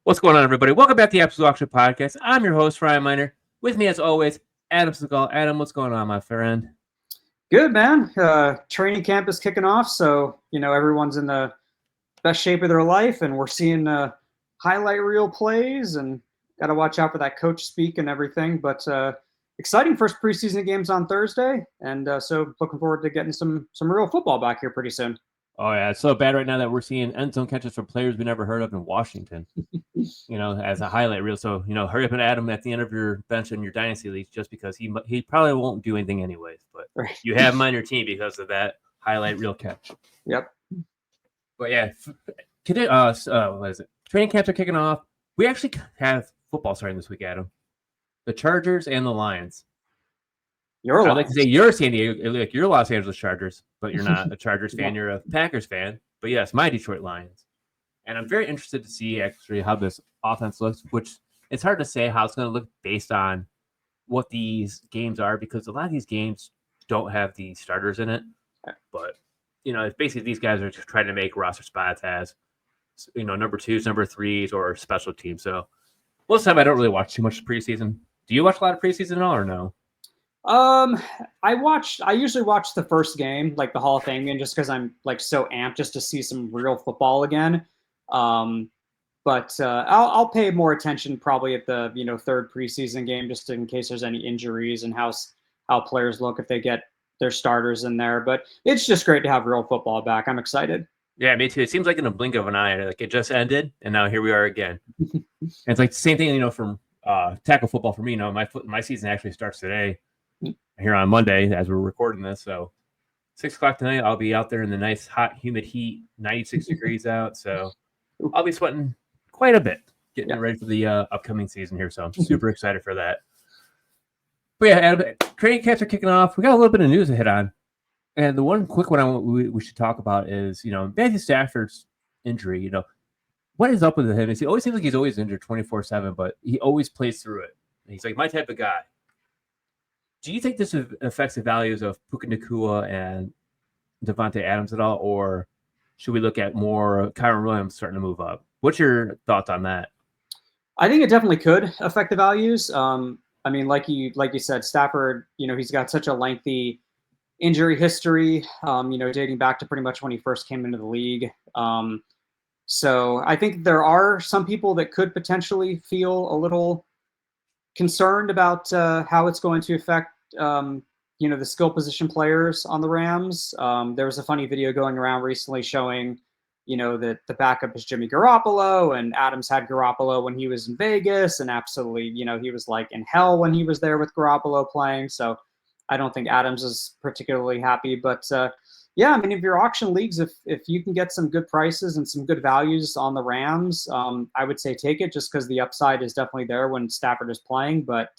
What's going on, everybody? Welcome back to the Absolute Auction Podcast. I'm your host, Ryan Miner. With me, as always, Adam Segal. Adam, what's going on, my friend? Good, man. Training camp is kicking off, so everyone's in the best shape of their life, and we're seeing highlight reel plays, and got to watch out for that coach speak and everything. But exciting first preseason games on Thursday, and so looking forward to getting some real football back here pretty soon. Oh, yeah, it's so bad right now that we're seeing end zone catches from players we never heard of in Washington, as a highlight reel. So, hurry up and add him at the end of your bench in your dynasty leagues just because he probably won't do anything anyways. But Right. You have him on your team because of that highlight reel catch. Yep. But yeah, what is it? Training camps are kicking off. We actually have football starting this week, Adam. The Chargers and the Lions. I'd like to say you're San Diego, like you're Los Angeles Chargers, but you're not a Chargers fan. You're a Packers fan. But yes, my Detroit Lions. And I'm very interested to see actually how this offense looks, which it's hard to say how it's going to look based on what these games are because a lot of these games don't have the starters in it. But, it's basically these guys are trying to make roster spots as, number twos, number threes, or special teams. So most of the time I don't really watch too much preseason. Do you watch a lot of preseason at all or no? I usually watch the first game, like the Hall of Fame game, just because I'm like so amped just to see some real football again. But I'll pay more attention probably at the third preseason game, just in case there's any injuries and how players look if they get their starters in there. But it's just great to have real football back. I'm excited. Yeah, me too. It seems like in a blink of an eye, like it just ended, and now here we are again. And it's like the same thing, from tackle football for me. My season actually starts today, here on Monday as we're recording this. So 6 o'clock tonight, I'll be out there in the nice, hot, humid heat, 96 degrees out. So I'll be sweating quite a bit, getting ready for the upcoming season here. So I'm super excited for that. But yeah, Adam, training camps are kicking off. We got a little bit of news to hit on. And the one quick one we should talk about is, Matthew Stafford's injury. What is up with him? It always seems like he's always injured 24/7, but he always plays through it. And he's like my type of guy. Do you think this affects the values of Puka Nacua and Devontae Adams at all, or should we look at more Kyren Williams starting to move up? What's your thoughts on that? I think it definitely could affect the values. I mean, like you said, Stafford, he's got such a lengthy injury history, dating back to pretty much when he first came into the league. So I think there are some people that could potentially feel a little concerned about how it's going to affect, the skill position players on the Rams. There was a funny video going around recently showing, that the backup is Jimmy Garoppolo, and Adams had Garoppolo when he was in Vegas, and absolutely, he was like in hell when he was there with Garoppolo playing. So I don't think Adams is particularly happy, but yeah, I mean, if your auction leagues, if you can get some good prices and some good values on the Rams, I would say take it just because the upside is definitely there when Stafford is playing. But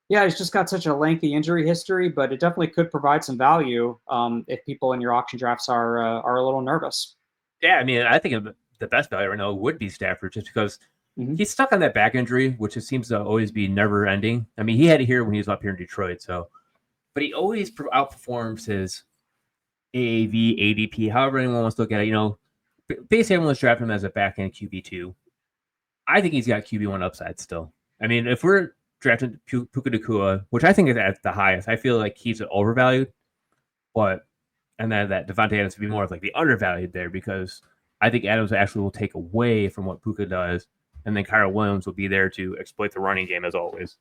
yeah, he's just got such a lengthy injury history, but it definitely could provide some value if people in your auction drafts are a little nervous. Yeah, I mean, I think the best value right now would be Stafford just because he's stuck on that back injury, which it seems to always be never ending. I mean, he had it here when he was up here in Detroit, but he always outperforms his AAV, ADP, however anyone wants to look at it. Basically everyone's drafting him as a back end QB2. I think he's got QB1 upside still. I mean, if we're drafting Puka Nacua, which I think is at the highest, I feel like he's overvalued. And then that Devontae Adams would be more of like the undervalued there because I think Adams actually will take away from what Puka does. And then Kyren Williams will be there to exploit the running game as always.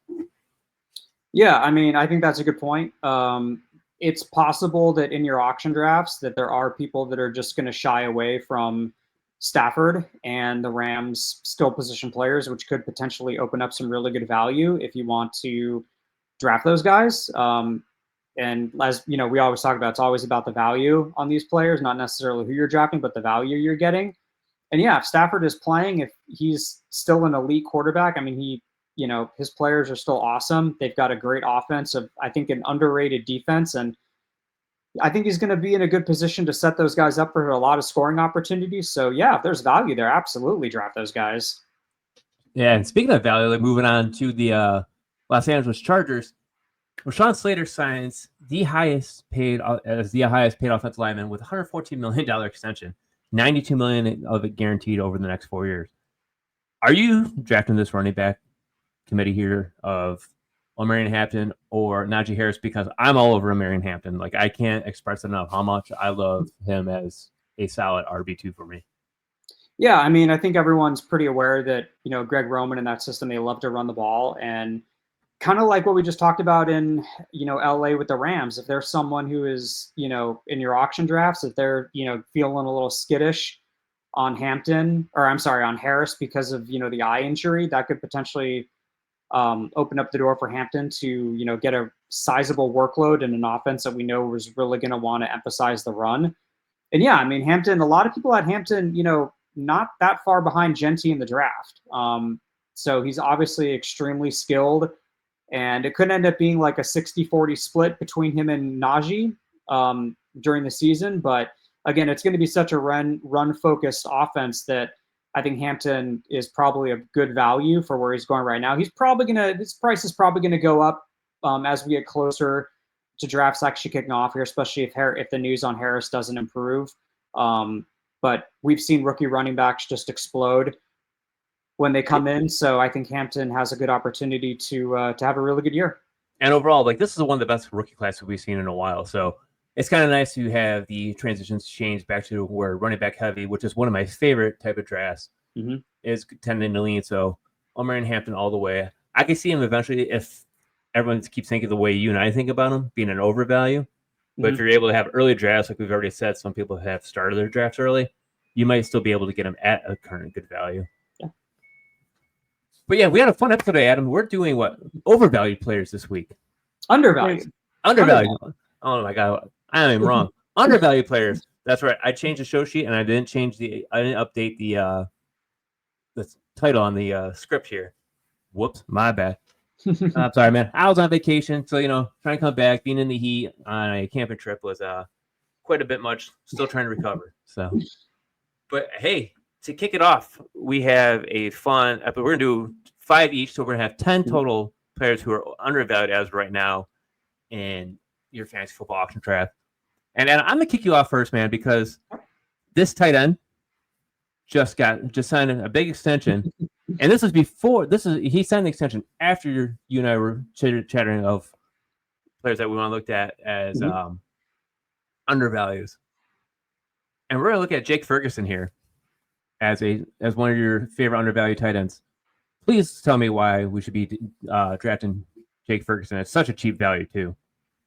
Yeah, I mean, I think that's a good point. It's possible that in your auction drafts that there are people that are just going to shy away from Stafford and the Rams skill position players, which could potentially open up some really good value if you want to draft those guys. And as we always talk about, it's always about the value on these players, not necessarily who you're drafting, but the value you're getting. And yeah, if Stafford is playing, if he's still an elite quarterback, I mean, his players are still awesome. They've got a great offense, I think an underrated defense. And I think he's going to be in a good position to set those guys up for a lot of scoring opportunities. So yeah, if there's value there, absolutely draft those guys. Yeah, and speaking of value, like moving on to the Los Angeles Chargers, Rashawn Slater signs the highest paid offensive lineman with $114 million extension, $92 million of it guaranteed over the next 4 years. Are you drafting this running back committee here of Omarion Hampton or Najee Harris? Because I'm all over Omarion Hampton. Like, I can't express enough how much I love him as a solid RB2 for me. Yeah, I mean, I think everyone's pretty aware that, Greg Roman in that system, they love to run the ball. And kind of like what we just talked about in, LA with the Rams, if there's someone who is, in your auction drafts, if they're, feeling a little skittish on on Harris because of, the eye injury, that could potentially open up the door for Hampton to, get a sizable workload in an offense that we know was really going to want to emphasize the run. And yeah, I mean, Hampton, a lot of people had Hampton, not that far behind Genti in the draft. So he's obviously extremely skilled. And it could end up being like a 60-40 split between him and Najee during the season. But again, it's going to be such a run-focused offense that I think Hampton is probably a good value for where he's going right now. His price is probably going to go up as we get closer to drafts actually kicking off here, especially if the news on Harris doesn't improve. But we've seen rookie running backs just explode when they come in. So I think Hampton has a good opportunity to have a really good year. And overall, like, this is one of the best rookie classes we've seen in a while. So it's kind of nice to have the transitions change back to where running back heavy, which is one of my favorite type of drafts, is tending to lean. So Omarion Hampton all the way. I can see him eventually, if everyone keeps thinking the way you and I think about him, being an overvalue. But if you're able to have early drafts, like we've already said, some people have started their drafts early, you might still be able to get him at a current good value. Yeah. But yeah, we had a fun episode today, Adam. We're doing what? Overvalued players this week. Undervalued. Oh my God. I am wrong. Undervalued players. That's right. I changed the show sheet and I didn't update the title on the script here. Whoops, my bad. I'm sorry, man. I was on vacation, so trying to come back, being in the heat on a camping trip was quite a bit much. Still trying to recover. So, but hey, to kick it off, we have a fun. We're gonna do 5 each, so we're gonna have 10 total players who are undervalued as of right now in your fantasy football auction draft. And I'm gonna kick you off first, man, because this tight end just signed a big extension. And this is he signed the extension after you and I were chattering of players that we want to look at as undervalues. And we're gonna look at Jake Ferguson here as one of your favorite undervalued tight ends. Please tell me why we should be drafting Jake Ferguson at such a cheap value too.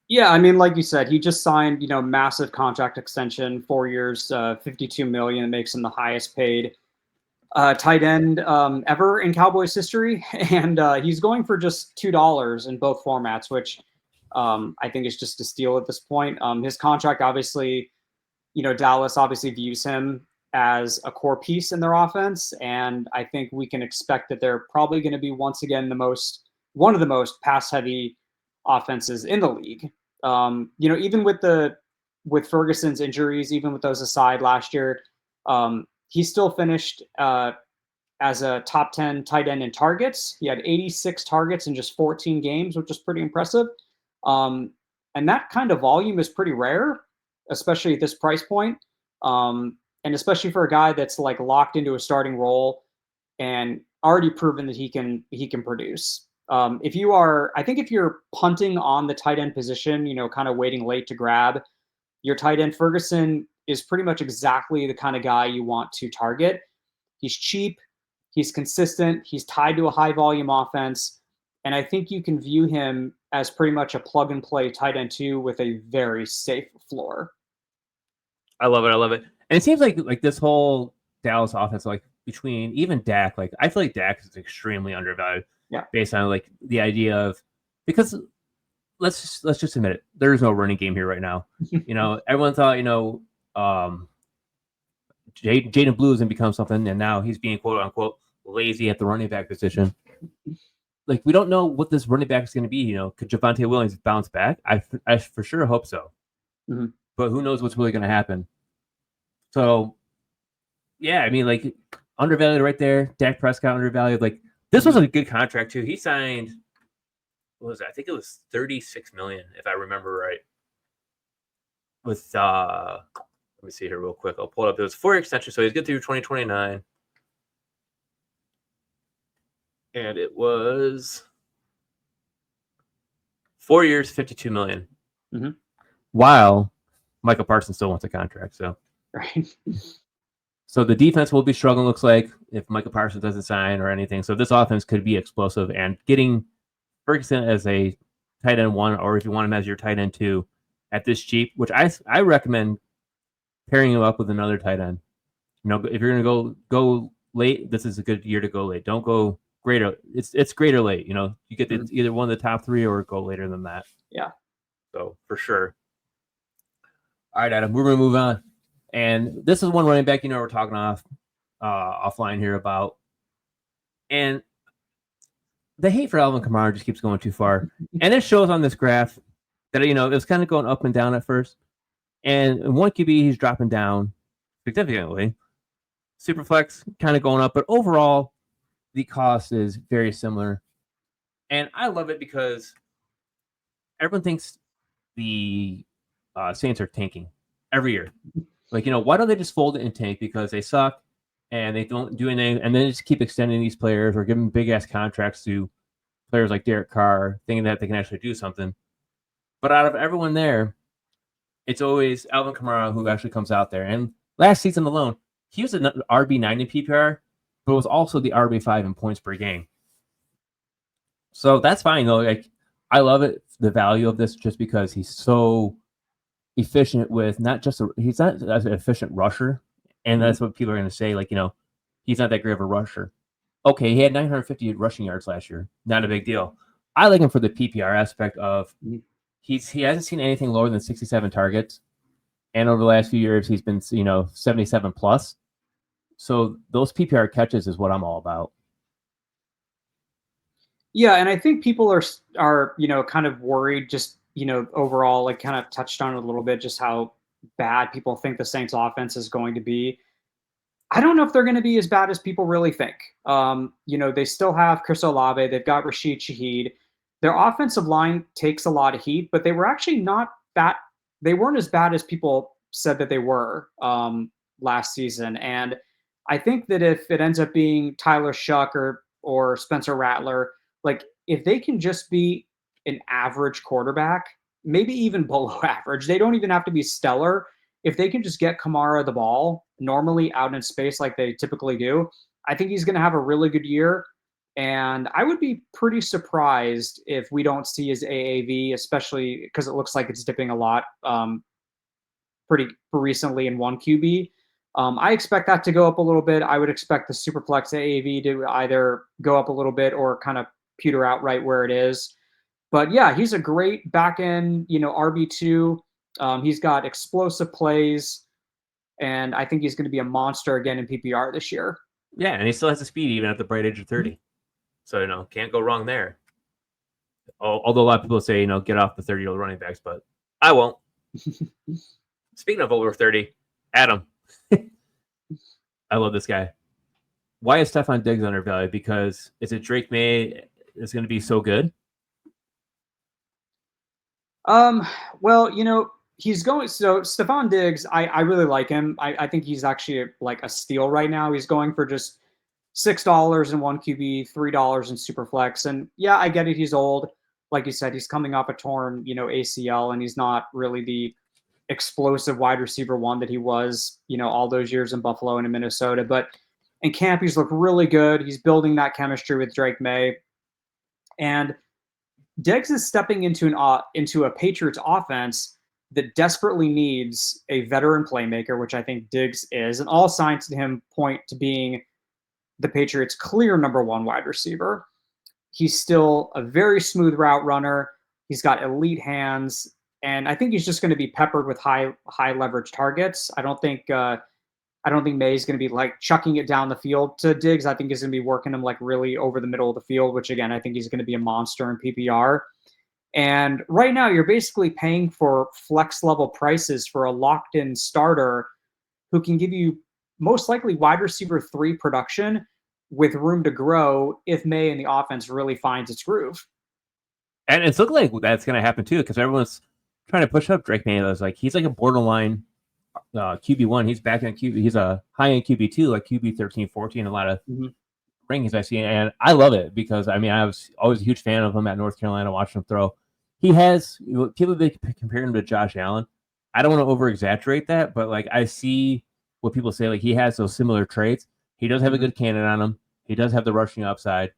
Yeah, I mean, like you said, he just signed, massive contract extension, 4 years, $52 million, makes him the highest paid tight end ever in Cowboys history. And he's going for just $2 in both formats, which I think is just a steal at this point. His contract, obviously, Dallas obviously views him as a core piece in their offense. And I think we can expect that they're probably going to be, once again, one of the most pass-heavy offenses in the league. Even with Ferguson's injuries, even with those aside last year, he still finished as a top 10 tight end in targets. He had 86 targets in just 14 games, which is pretty impressive. And that kind of volume is pretty rare, especially at this price point. And especially for a guy that's like locked into a starting role and already proven that he can produce. If you're punting on the tight end position, kind of waiting late to grab your tight end, Ferguson is pretty much exactly the kind of guy you want to target. He's cheap, he's consistent, he's tied to a high volume offense, and I think you can view him as pretty much a plug and play tight end too, with a very safe floor. I love it. And it seems like this whole Dallas offense, like between even Dak, like I feel like Dak is extremely undervalued. Yeah. Based on like the idea of, because let's just admit it, there is no running game here right now. Everyone thought Jaden Blue is gonna become something, and now he's being quote unquote lazy at the running back position. Like, we don't know what this running back is going to be. Could Javonte Williams bounce back? I for sure hope so. But who knows what's really going to happen? So, yeah, I mean, like, undervalued right there. Dak Prescott undervalued. Like, this was a good contract too. He signed, what was it? I think it was $36 million, if I remember right. With let me see here real quick. I'll pull it up. It was 4-year extension, so he's good through 2029. And it was 4 years, $52 million. Mm-hmm. While Michael Parsons still wants a contract. So, right. So the defense will be struggling, looks like, if Michael Parsons doesn't sign or anything. So this offense could be explosive. And getting Ferguson as a tight end 1, or if you want him as your tight end 2 at this cheap, which I recommend pairing him up with another tight end. You know, if you're going to go late, this is a good year to go late. Don't go greater. It's greater late. You know, you get either one of the top 3 or go later than that. Yeah. So for sure. All right, Adam, we're going to move on. And this is one running back, you know, we're talking offline here about. And the hate for Alvin Kamara just keeps going too far. And it shows on this graph that, you know, it was kind of going up and down at first. And in 1 QB, he's dropping down significantly. Superflex kind of going up. But overall, the cost is very similar. And I love it because everyone thinks the Saints are tanking every year. Like, you know, why don't they just fold it and tank? Because they suck and they don't do anything, and then just keep extending these players or giving big ass contracts to players like Derek Carr, thinking that they can actually do something. But out of everyone there, it's always Alvin Kamara who actually comes out there. And last season alone, he was an RB9 in PPR, but was also the RB5 in points per game. So that's fine though. Like, I love it, the value of this, just because he's so efficient with he's not an efficient rusher, and that's what people are going to say. Like, you know, he's not that great of a rusher. Okay, he had 950 rushing yards last year. Not a big deal. I like him for the PPR aspect of he hasn't seen anything lower than 67 targets, and over the last few years he's been 77 plus. So those PPR catches is what I'm all about. Yeah, and I think people are kind of worried, just overall, like kind of touched on it a little bit, just how bad people think the Saints offense is going to be. I don't know if they're going to be as bad as people really think. They still have Chris Olave, they've got Rashid Shaheed. Their offensive line takes a lot of heat, but they were actually not that. They weren't as bad as people said that they were last season. And I think that if it ends up being Tyler Shuck or Spencer Rattler, like if they can just be an average quarterback, maybe even below average, they don't even have to be stellar. If they can just get Kamara the ball normally out in space like they typically do, I think he's going to have a really good year. And I would be pretty surprised if we don't see his AAV, especially because it looks like it's dipping a lot pretty recently in 1 QB. I expect that to go up a little bit. I would expect the Superflex AAV to either go up a little bit or kind of pewter out right where it is. But yeah, he's a great back end, RB2. He's got explosive plays, and I think he's going to be a monster again in PPR this year. Yeah, and he still has the speed even at the bright age of 30. So, can't go wrong there. Although a lot of people say, get off the 30-year-old running backs, but I won't. Speaking of over 30, Adam. I love this guy. Why is Stefon Diggs undervalued? Because is it Drake May is going to be so good? Well, he's going. So Stefon Diggs, I really like him. I think he's actually like a steal right now. He's going for just $6 in 1 QB, $3 in Superflex. And yeah, I get it. He's old. Like you said, he's coming off a torn, ACL, and he's not really the explosive wide receiver 1 that he was, all those years in Buffalo and in Minnesota. But in camp, he's looked really good. He's building that chemistry with Drake May. And Diggs is stepping into a Patriots offense that desperately needs a veteran playmaker, which I think Diggs is. And all signs to him point to being the Patriots' clear number 1 wide receiver. He's still a very smooth route runner. He's got elite hands. And I think he's just going to be peppered with high leverage targets. I don't think May's going to be like chucking it down the field to Diggs. I think he's going to be working him like really over the middle of the field, which again, I think he's going to be a monster in PPR. And right now you're basically paying for flex level prices for a locked in starter who can give you most likely wide receiver 3 production with room to grow if May and the offense really finds its groove. And it's looking like that's going to happen too, because everyone's trying to push up Drake May. He's like a borderline QB1. He's back in QB. He's a high end QB2, like QB 13, 14. A lot of rankings I see, and I love it because I mean I was always a huge fan of him at North Carolina, watching him throw. He has people compare him to Josh Allen. I don't want to over exaggerate that, but like I see what people say, like he has those similar traits. He does have a good cannon on him. He does have the rushing upside,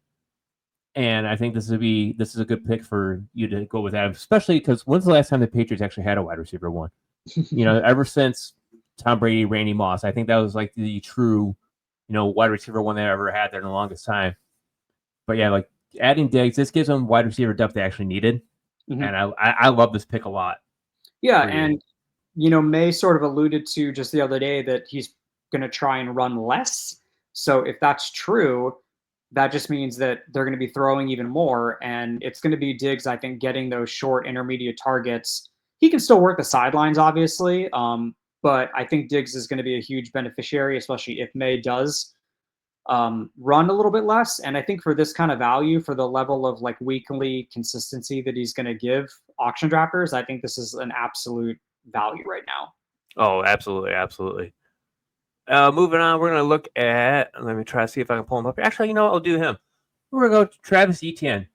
and I think this is a good pick for you to go with that, especially because when's the last time the Patriots actually had a wide receiver one? Ever since Tom Brady, Randy Moss, I think that was like the true, wide receiver one they ever had there in the longest time. But yeah, like adding Diggs, this gives them wide receiver depth they actually needed, and I love this pick a lot. Yeah, and May sort of alluded to just the other day that he's going to try and run less. So if that's true, that just means that they're going to be throwing even more, and it's going to be Diggs, I think, getting those short, intermediate targets. He can still work the sidelines, obviously, but I think Diggs is going to be a huge beneficiary, especially if May does run a little bit less. And I think for this kind of value, for the level of like weekly consistency that he's going to give auction drafters, I think this is an absolute value right now. Oh, absolutely, absolutely. Moving on, we're going to look at, let me try to see if I can pull him up. Actually, I'll do him. We're going to go Travis Etienne.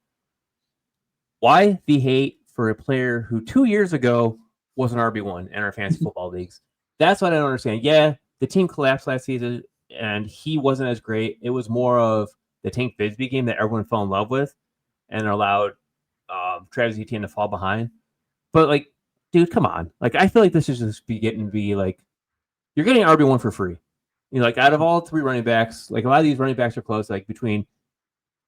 Why the hate for a player who 2 years ago was an RB1 in our fantasy football leagues? That's what I don't understand. Yeah, the team collapsed last season, and he wasn't as great. It was more of the Tank Bigsby game that everyone fell in love with and allowed Travis Etienne to fall behind. But, like, dude, come on. Like, I feel like this is just getting to be, like, you're getting RB1 for free. Like, out of all three running backs, like, a lot of these running backs are close, like, between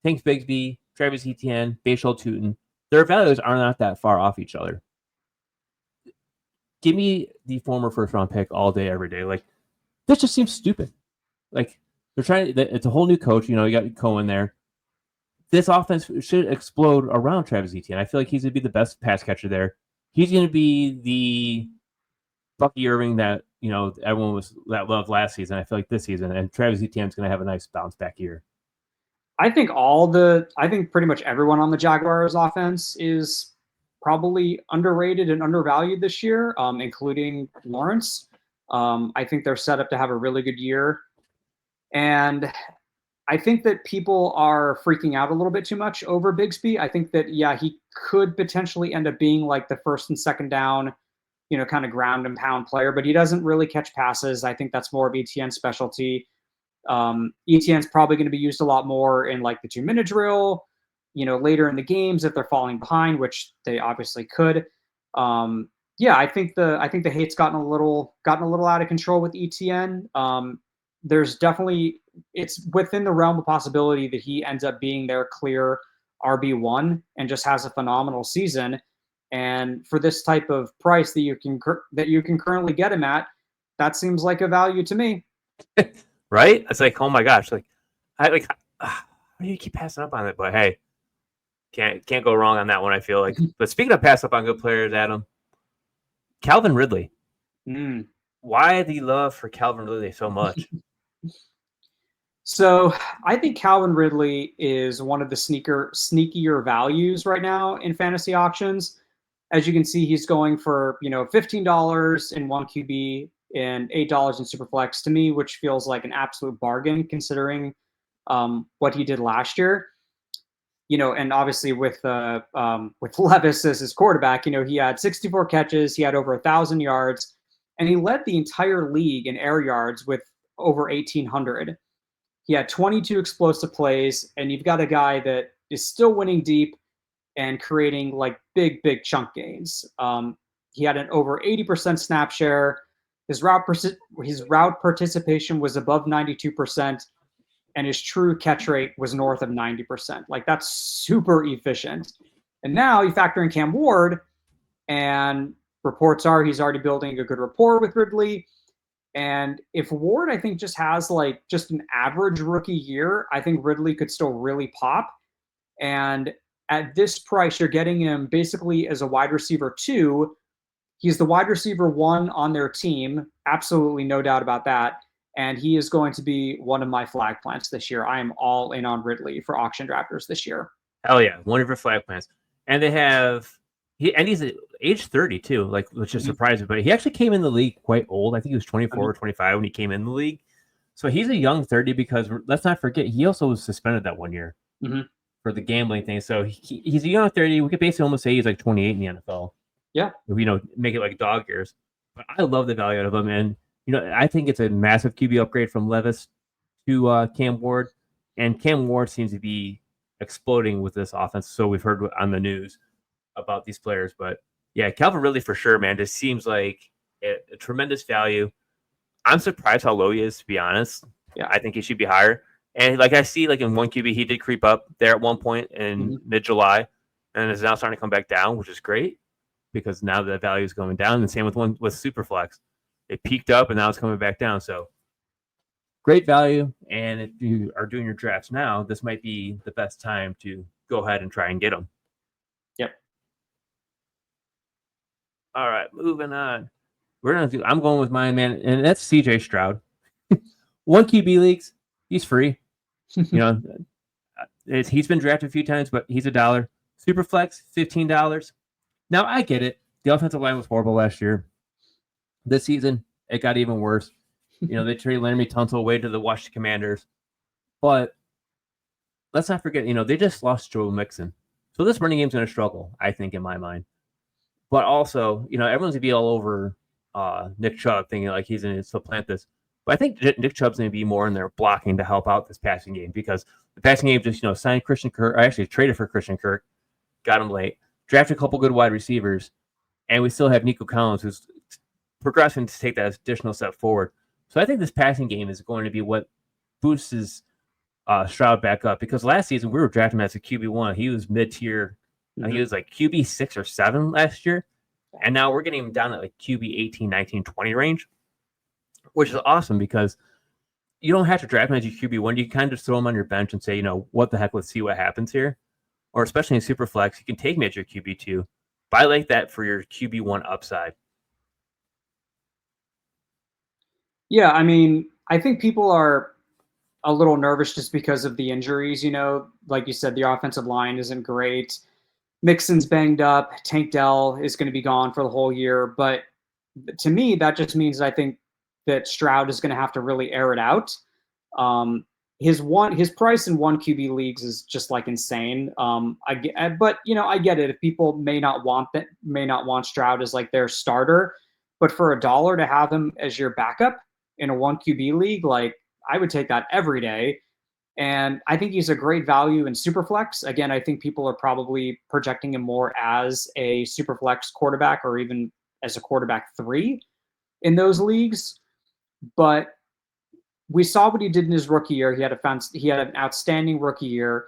Tank Bigsby, Travis Etienne, Bashal Tutin. Their values are not that far off each other. Give me the former first-round pick all day, every day. Like, this just seems stupid. Like, they're trying. It's a whole new coach. You got Cohen there. This offense should explode around Travis Etienne. I feel like he's going to be the best pass catcher there. He's going to be the Bucky Irving that everyone that loved last season. I feel like this season, and Travis Etienne's going to have a nice bounce back year. I think pretty much everyone on the Jaguars offense is probably underrated and undervalued this year, including Lawrence. I think they're set up to have a really good year. And I think that people are freaking out a little bit too much over Bigsby. I think that, yeah, he could potentially end up being like the first and second down, kind of ground and pound player, but he doesn't really catch passes. I think that's more of Etienne's specialty. Etienne's probably going to be used a lot more in like the 2-minute drill, later in the games if they're falling behind, which they obviously could. I think the hate's gotten a little out of control with Etienne. There's definitely, it's within the realm of possibility that he ends up being their clear RB1 and just has a phenomenal season. And for this type of price that you can currently get him at, that seems like a value to me. Right? It's like, oh my gosh, how do you keep passing up on it? But hey, can't go wrong on that one, I feel like. But speaking of pass up on good players, Adam, Calvin Ridley. Why the love for Calvin Ridley so much? So I think Calvin Ridley is one of the sneakier values right now in fantasy auctions. As you can see, he's going for $15 in one QB and $8 in Superflex to me, which feels like an absolute bargain considering what he did last year. And obviously with Levis as his quarterback, he had 64 catches, he had over 1,000 yards, and he led the entire league in air yards with over 1,800. He had 22 explosive plays, and you've got a guy that is still winning deep and creating like big chunk gains. He had an over 80% snap share. His route participation was above 92%, and his true catch rate was north of 90%. Like, that's super efficient. And now you factor in Cam Ward, and reports are he's already building a good rapport with Ridley. And if Ward, I think, just has like just an average rookie year, I think Ridley could still really pop. And at this price, you're getting him basically as a wide receiver 2. He's the wide receiver 1 on their team. Absolutely no doubt about that. And he is going to be one of my flag plants this year. I am all in on Ridley for auction drafters this year. Hell yeah, one of your flag plants. And they have he's at age 30 too, which is surprising. But he actually came in the league quite old. I think he was 24 or 25 when he came in the league. So he's a young 30 because let's not forget he also was suspended that 1 year for the gambling thing. So he's a young 30. We could basically almost say he's like 28 in the NFL. Yeah. If make it like dog years. But I love the value out of him. And, I think it's a massive QB upgrade from Levis to Cam Ward. And Cam Ward seems to be exploding with this offense. So we've heard on the news about these players. But yeah, Calvin Ridley for sure, man. Just seems like a tremendous value. I'm surprised how low he is, to be honest. Yeah. I think he should be higher. And I see in one QB, he did creep up there at one point in mid-July and is now starting to come back down, which is great because now the value is going down. And same with Superflex. It peaked up and now it's coming back down. So great value. And if you are doing your drafts now, this might be the best time to go ahead and try and get them. Yep. All right, moving on. I'm going with mine, man, and that's CJ Stroud. 1 QB leagues, he's free. He's been drafted a few times, but he's $1. Superflex, $15. Now I get it. The offensive line was horrible last year. This season, it got even worse. They traded Laramie Tunsil away to the Washington Commanders, but let's not forget, they just lost Joe Mixon, so this running game's going to struggle, I think, in my mind. But also, everyone's going to be all over Nick Chubb, thinking like he's going to supplant this. But I think Nick Chubb's going to be more in there blocking to help out this passing game because the passing game just, signed Christian Kirk. I actually traded for Christian Kirk, got him late, drafted a couple good wide receivers, and we still have Nico Collins, who's progressing to take that additional step forward. So I think this passing game is going to be what boosts Stroud back up because last season we were drafting him as a QB1. He was mid-tier. He was like QB 6 or 7 last year. And now we're getting him down at like QB 18, 19, 20 range, which is awesome because you don't have to draft him as your QB1. You can kind of just throw him on your bench and say, what the heck, let's see what happens here. Or especially in Superflex, you can take him as your QB2. But I like that for your QB1 upside. Yeah, I mean, I think people are a little nervous just because of the injuries, Like you said, the offensive line isn't great. Mixon's banged up. Tank Dell is going to be gone for the whole year. But to me, that just means I think that Stroud is going to have to really air it out. His price in 1 QB leagues is just like insane. I get it. If people may not want Stroud as like their starter, but for $1 to have him as your backup in a 1 QB league, like I would take that every day. And I think he's a great value in Superflex. Again, I think people are probably projecting him more as a Superflex quarterback or even as a quarterback 3 in those leagues. But we saw what he did in his rookie year. He had an outstanding rookie year.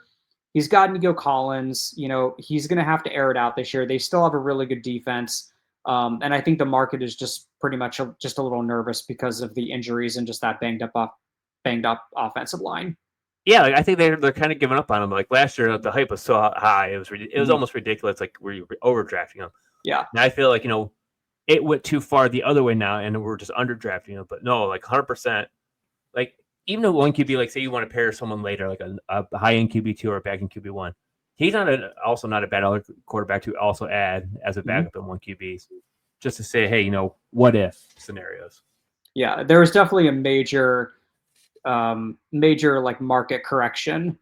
He's got Nico Collins. He's going to have to air it out this year. They still have a really good defense. And I think the market is just pretty much just a little nervous because of the injuries and just that banged up offensive line. Yeah, I think they're kind of giving up on him. Like last year, the hype was so high, it was almost ridiculous. Like we're overdrafting him. Yeah, and I feel like it went too far the other way now, and we're just underdrafting him. But no, like 100%. Like even a 1 QB, like say you want to pair someone later, like a high end QB2 or a back end QB1, he's also not a bad quarterback to also add as a backup in 1 QB, just to say, hey, what if scenarios. Yeah, there was definitely a major like market correction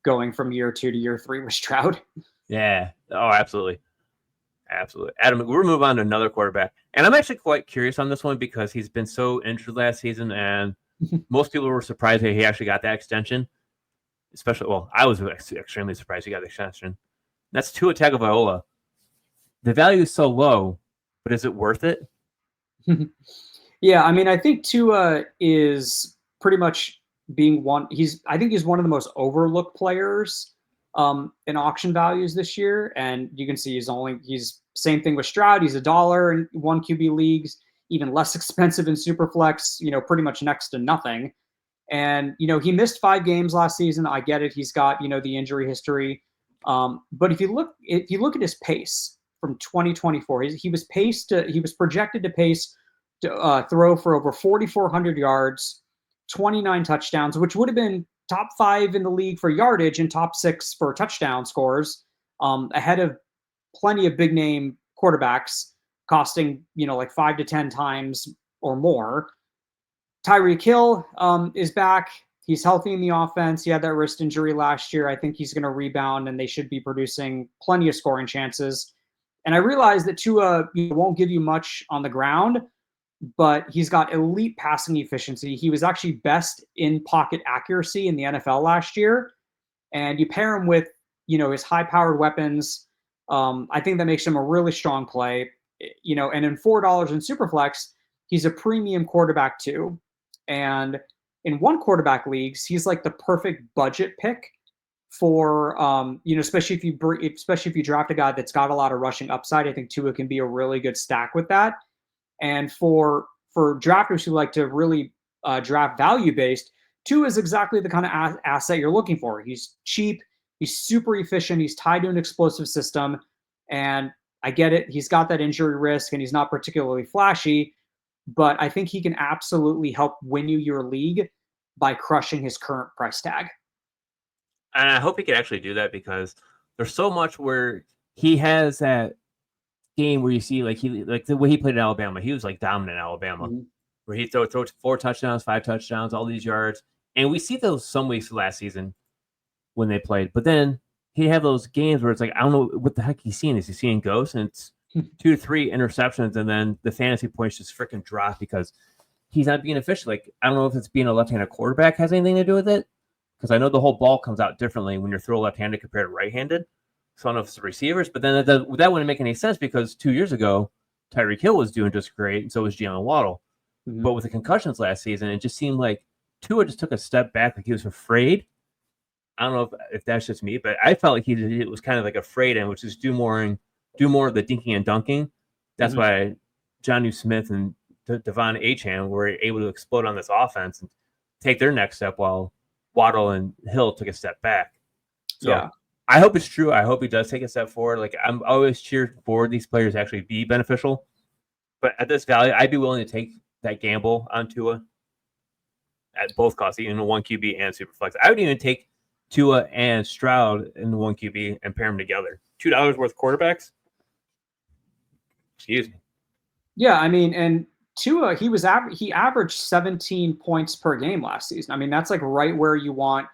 going from year 2 to year 3 with Stroud. Yeah. Oh, absolutely. Adam, we'll move on to another quarterback. And I'm actually quite curious on this one because he's been so injured last season and most people were surprised that he actually got that extension. I was extremely surprised he got the extension. That's Tua Tagovaioa. The value is so low, but is it worth it? Yeah, I mean, I think Tua is pretty much being I think he's one of the most overlooked players in auction values this year. And you can see he's same thing with Stroud. He's $1 in 1 QB leagues, even less expensive in Superflex, pretty much next to nothing. And, he missed 5 games last season. I get it. He's got, the injury history. But if you look at his pace from 2024, he was projected to pace to throw for over 4,400 yards, 29 touchdowns, which would have been top 5 in the league for yardage and top 6 for touchdown scores, ahead of plenty of big name quarterbacks costing, like 5 to 10 times or more. Tyreek Hill is back. He's healthy in the offense. He had that wrist injury last year. I think he's going to rebound, and they should be producing plenty of scoring chances. And I realize that Tua won't give you much on the ground, but he's got elite passing efficiency. He was actually best in pocket accuracy in the NFL last year. And you pair him with, his high-powered weapons. I think that makes him a really strong play. And in $4 in Superflex, he's a premium quarterback too. And in one quarterback leagues, he's like the perfect budget pick for, especially if you draft a guy that's got a lot of rushing upside. I think Tua can be a really good stack with that. And for drafters who like to really draft value based, Tua is exactly the kind of asset you're looking for. He's cheap, he's super efficient, he's tied to an explosive system, and I get it. He's got that injury risk, and he's not particularly flashy, but I think he can absolutely help win you your league by crushing his current price tag. And I hope he can actually do that, because there's so much where he has that game where you see like the way he played in Alabama, he was like dominant in Alabama, where he throws 4 touchdowns, 5 touchdowns, all these yards. And we see those some weeks last season when they played. But then he had those games where it's like, I don't know what the heck he's seeing. Is he seeing ghosts? And it's 2 to 3 interceptions, and then the fantasy points just freaking drop because he's not being efficient. Like, I don't know if it's being a left-handed quarterback has anything to do with it, because I know the whole ball comes out differently when you're throwing left-handed compared to right-handed. So I don't know if it's the receivers, but then that wouldn't make any sense, because 2 years ago, Tyreek Hill was doing just great, and so was Jalen Waddle. But with the concussions last season, it just seemed like Tua just took a step back, like he was afraid. I don't know if that's just me, but I felt like he was kind of like afraid and was just do more of the dinking and dunking. That's why Jonnu Smith and Devon Achane were able to explode on this offense and take their next step, while Waddle and Hill took a step back. So yeah. I hope it's true. I hope he does take a step forward. Like, I'm always cheered for these players to actually be beneficial. But at this value, I'd be willing to take that gamble on Tua at both costs, even 1 QB and Superflex. I would even take Tua and Stroud in the 1 QB and pair them together. $2 worth of quarterbacks. Excuse me. Yeah, I mean, and Tua, he averaged 17 points per game last season. I mean, that's like right where you want,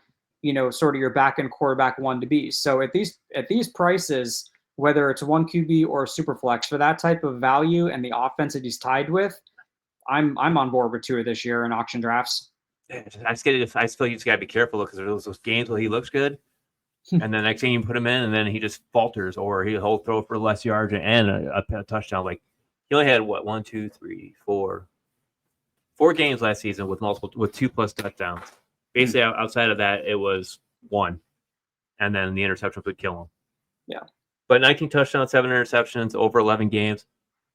sort of your back-end quarterback 1 to be. So at these prices, whether it's 1 QB or Superflex, for that type of value and the offense that he's tied with, I'm on board with Tua this year in auction drafts. I feel you just gotta be careful, because there's those games where he looks good, and then next thing you put him in, and then he just falters, or he'll throw for less yards and a touchdown. Like, he only had 1, 2, 3, 4 games last season with 2+ touchdowns. Basically, outside of that, it was 1, and then the interceptions would kill him. Yeah, but 19 touchdowns, 7 interceptions over 11 games.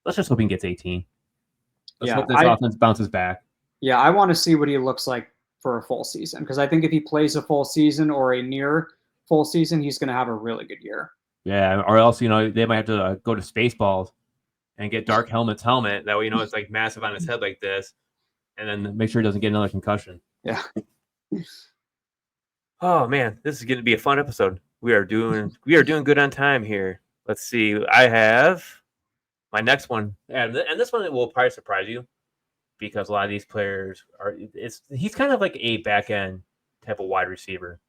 Let's just hope he gets 18. Let's hope this offense bounces back. Yeah, I want to see what he looks like for a full season, because I think if he plays a full season or a near full season, he's going to have a really good year. Yeah, or else, they might have to go to Spaceballs and get Dark Helmet's helmet. That way, it's like massive on his head like this, and then make sure he doesn't get another concussion. Yeah. Oh man, this is going to be a fun episode. We are doing good on time here. Let's see. I have my next one, and this one will probably surprise you, because a lot of these players he's kind of like a back end type of wide receiver.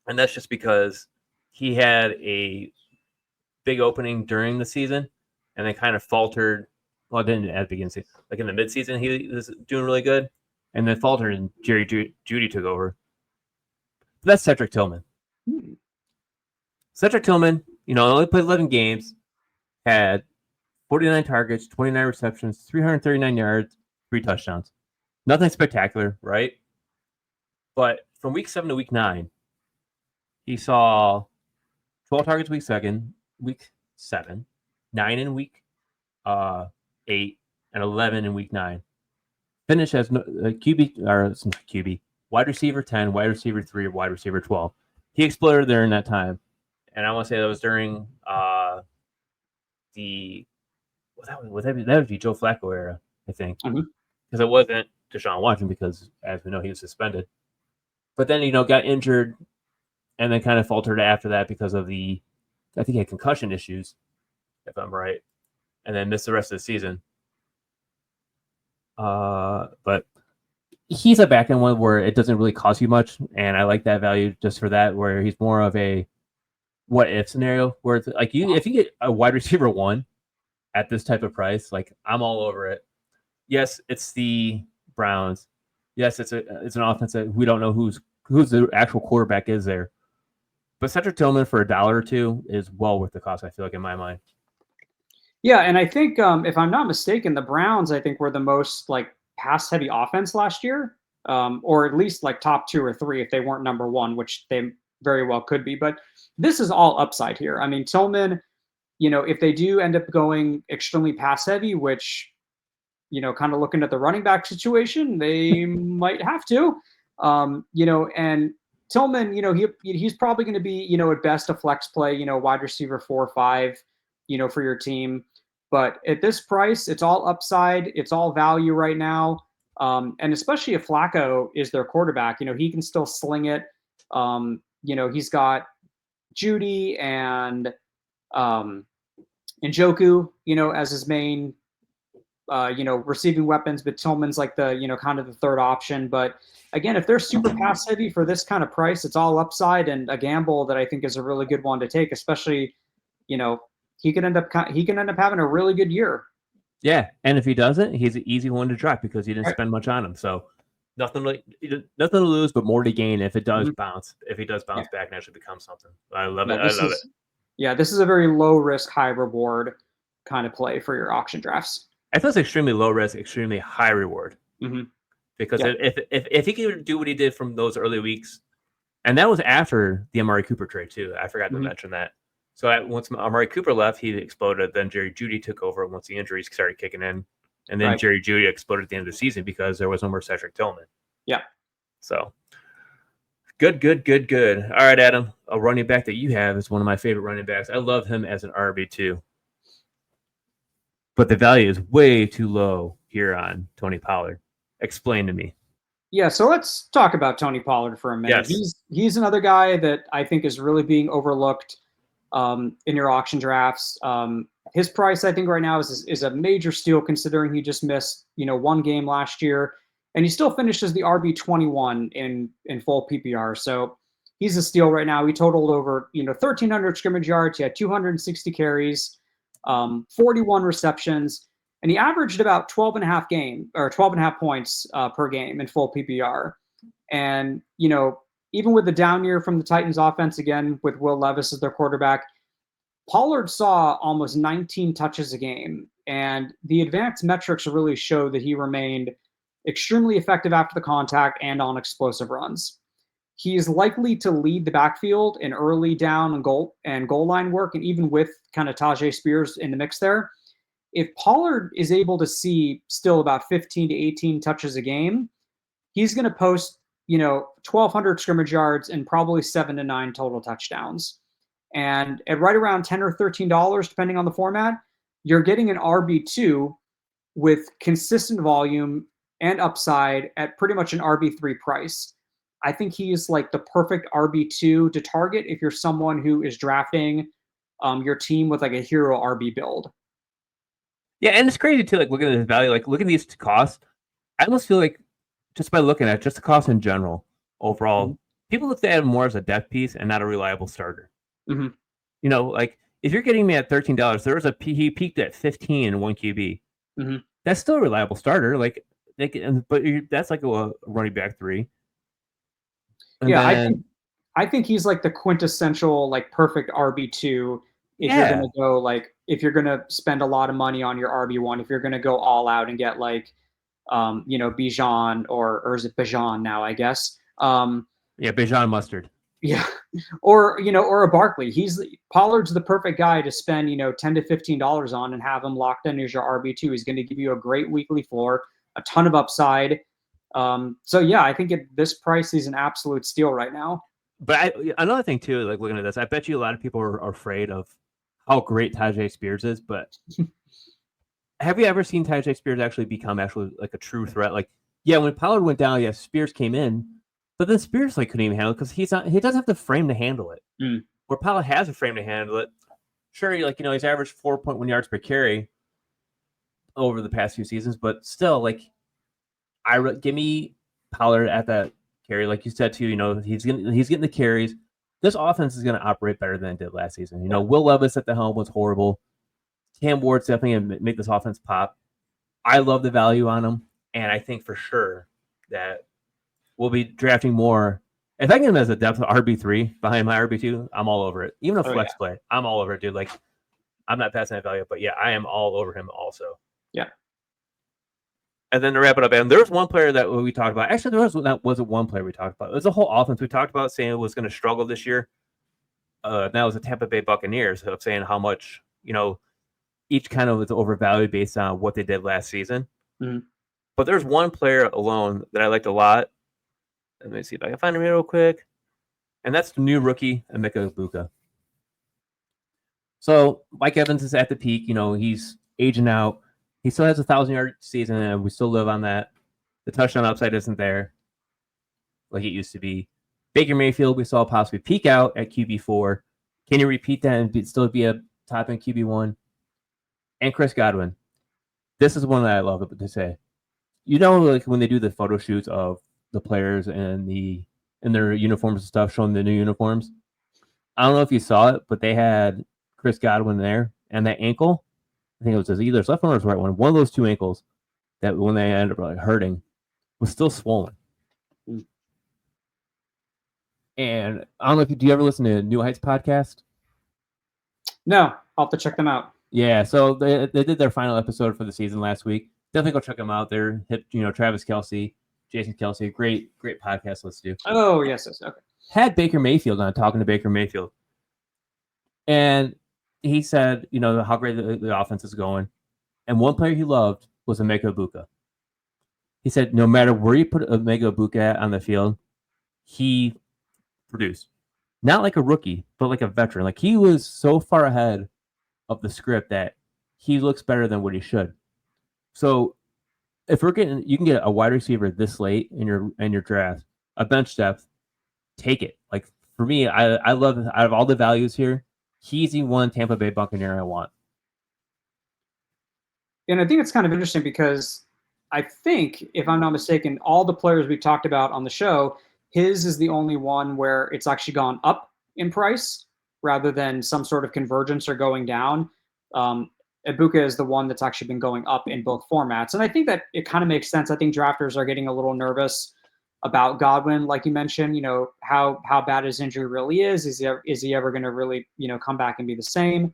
And that's just because he had a big opening during the season and then kind of faltered. Well, it didn't at the beginning of the season. Like in the midseason, he was doing really good, and then faltered, and Jerry Jeudy took over. But that's Cedric Tillman. Cedric Tillman, only played 11 games, had 49 targets, 29 receptions, 339 yards, 3 touchdowns. Nothing spectacular, right? But from week 7 to week 9, he saw 12 targets week 7, 9 in week 8, and 11 in week 9. Finished as QB, wide receiver 10, wide receiver 3, or wide receiver 12. He exploded there in that time. And I want to say that was during that would be Joe Flacco era, I think, because it wasn't Deshaun Watson, because as we know he was suspended. But then got injured, and then kind of faltered after that because of I think he had concussion issues, if I'm right, and then missed the rest of the season. But he's a back end one where it doesn't really cost you much, and I like that value just for that. Where he's more of a what if scenario, where it's like if you get a wide receiver 1 at this type of price, like I'm all over it. Yes, it's the Browns. Yes, it's an offense that we don't know who's the actual quarterback is there. But Cedric Tillman for $1 or $2 is well worth the cost, I feel like, in my mind. Yeah, and I think if I'm not mistaken, the Browns I think were the most like pass heavy offense last year, or at least like top 2 or 3 if they weren't number 1, which they very well could be. But this is all upside here. I mean, Tillman, if they do end up going extremely pass heavy, which kind of looking at the running back situation, they might have to, and Tillman, he's probably going to be, at best a flex play, wide receiver 4 or 5, for your team. But at this price, it's all upside. It's all value right now. And especially if Flacco is their quarterback, he can still sling it. He's got Judy and Njoku, as his main, receiving weapons, but Tillman's like the, kind of the third option. But again, if they're super pass heavy for this kind of price, it's all upside and a gamble that I think is a really good one to take, especially, he can end up having a really good year. Yeah, and if he doesn't, he's an easy one to drop because you didn't spend much on him. So nothing to lose, but more to gain if it does bounce. If he does bounce back and actually become something, I love it. I love it. Yeah, this is a very low risk, high reward kind of play for your auction drafts. I thought it's extremely low risk, extremely high reward. Because if he could do what he did from those early weeks, and that was after the Amari Cooper trade too. I forgot to mention that. So once Amari Cooper left, he exploded. Then Jerry Jeudy took over once the injuries started kicking in. And then Jerry Jeudy exploded at the end of the season because there was no more Cedric Tillman. Yeah. So good. All right, Adam. A running back that you have is one of my favorite running backs. I love him as an RB2. But the value is way too low here on Tony Pollard. Explain to me. Yeah, so let's talk about Tony Pollard for a minute. Yes. He's another guy that I think is really being overlooked in your auction drafts. His price, I think, right now is a major steal considering he just missed, 1 game last year, and he still finishes the RB21 in full PPR. So he's a steal right now. He totaled over 1,300 scrimmage yards. He had 260 carries, 41 receptions, and he averaged about 12 and a half points per game in full PPR. And even with the down year from the Titans offense, again, with Will Levis as their quarterback, Pollard saw almost 19 touches a game. And the advanced metrics really show that he remained extremely effective after the contact and on explosive runs. He is likely to lead the backfield in early down and goal line work, and even with kind of Tajay Spears in the mix there. If Pollard is able to see still about 15 to 18 touches a game, he's going to post 1,200 scrimmage yards and probably 7 to 9 total touchdowns. And at right around $10 or $13, depending on the format, you're getting an RB2 with consistent volume and upside at pretty much an RB3 price. I think he's like the perfect RB2 to target if you're someone who is drafting your team with like a hero RB build. Yeah, and it's crazy too, like looking at his value, like look at these costs. I almost feel like just by looking at just the cost in general, overall, people look at him more as a depth piece and not a reliable starter. Like if you're getting me at $13, there was he peaked at 15 in 1 QB. That's still a reliable starter. Like but that's like a running back 3. And then, I think he's like the quintessential like perfect RB2 if you're gonna go if you're gonna spend a lot of money on your RB1, if you're gonna go all out and get like Bijan or is it Bijan now, I guess. Bijan Mustard. Yeah. Or a Barkley. Pollard's the perfect guy to spend, $10 to $15 on and have him locked in as your RB2. He's going to give you a great weekly floor, a ton of upside. So yeah, I think at this price, he's an absolute steal right now. But another thing too, like looking at this, I bet you a lot of people are afraid of how great Tajay Spears is, but have you ever seen Tajay Spears actually become like a true threat? Like, yeah, when Pollard went down, Spears came in, but then Spears couldn't even handle it because he doesn't have the frame to handle it. Where Pollard has a frame to handle it. Sure, he's averaged 4.1 yards per carry over the past few seasons, but still, like Give me Pollard at that carry, like you said too. He's getting the carries. This offense is going to operate better than it did last season. Will Levis at the helm was horrible. Cam Ward's definitely going to make this offense pop. I love the value on him, and I think for sure that we'll be drafting more. If I get him as a depth RB3 behind my RB2, I'm all over it. Even a flex play, I'm all over it, dude. Like, I'm not passing that value, but yeah, I am all over him also. Yeah. And then to wrap it up, and there was one player that we talked about. Actually, that wasn't one player we talked about. It was a whole offense we talked about saying it was going to struggle this year. That was the Tampa Bay Buccaneers of saying how much, each kind of was overvalued based on what they did last season. Mm-hmm. But there's one player alone that I liked a lot. Let me see if I can find him real quick. And that's the new rookie, Emeka Egbuka. So Mike Evans is at the peak. He's aging out. He still has a 1,000-yard season, and we still live on that. The touchdown upside isn't there like it used to be. Baker Mayfield, we saw possibly peak out at QB4. Can you repeat that and still be a top-end QB1? And Chris Godwin. This is one that I love to say. Like when they do the photo shoots of the players and in their uniforms and stuff, showing the new uniforms. I don't know if you saw it, but they had Chris Godwin there, and that ankle, I think it was either his left one or his right one. One of those two ankles that when they ended up hurting was still swollen. Mm. And I don't know do you ever listen to New Heights podcast? No, I'll have to check them out. Yeah, so they did their final episode for the season last week. Definitely go check them out. They're Travis Kelce, Jason Kelce, great podcast. Let's do. Oh yes, okay. Had Baker Mayfield on, talking to Baker Mayfield, and he said, how great the offense is going. And one player he loved was Emeka Egbuka. He said, no matter where you put Emeka Egbuka on the field, he produced. Not like a rookie, but like a veteran. Like, he was so far ahead of the script that he looks better than what he should. So if you can get a wide receiver this late in your draft, a bench depth, take it. Like, for me, I love, out of all the values here, he's the one Tampa Bay Buccaneer I want. And I think it's kind of interesting because I think, if I'm not mistaken, all the players we talked about on the show, his is the only one where it's actually gone up in price rather than some sort of convergence or going down. Egbuka is the one that's actually been going up in both formats. And I think that it kind of makes sense. I think drafters are getting a little nervous about Godwin, like you mentioned, how bad his injury really is. Is he ever going to really, come back and be the same?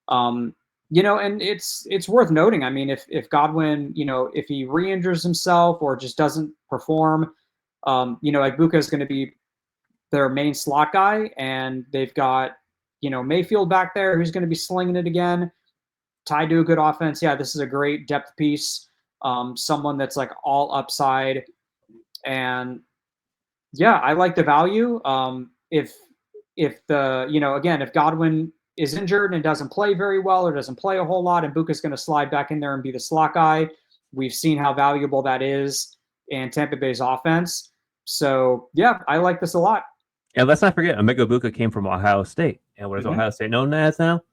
And it's worth noting. I mean, if Godwin, if he re-injures himself or just doesn't perform, Egbuka is going to be their main slot guy, and they've got, Mayfield back there who's going to be slinging it again, tied to a good offense. Yeah, this is a great depth piece. Someone that's like all upside. And yeah, I like the value. If Godwin is injured and doesn't play very well or doesn't play a whole lot, and Buka's going to slide back in there and be the slot guy, we've seen how valuable that is in Tampa Bay's offense. So yeah, I like this a lot. And let's not forget, Emeka Egbuka came from Ohio State. And what is Ohio State known as now?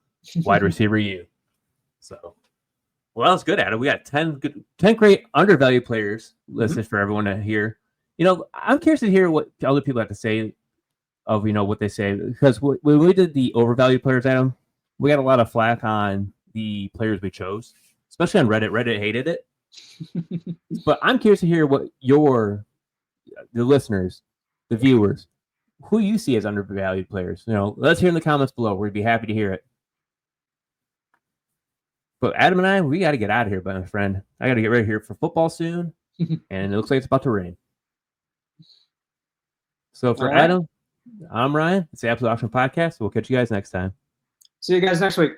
Wide receiver U. So, well, that was good, Adam. We got 10 great undervalued players listed for everyone to hear. I'm curious to hear what other people have to say of, what they say. Because when we did the overvalued players, Adam, we got a lot of flack on the players we chose, especially on Reddit. Reddit hated it. But I'm curious to hear what the listeners, the viewers, who you see as undervalued players. Let's hear in the comments below. We'd be happy to hear it. But Adam and I, we got to get out of here, my friend. I got to get ready here for football soon, and it looks like it's about to rain. So for Adam, I'm Ryan. It's the Absolute Auction Podcast. We'll catch you guys next time. See you guys next week.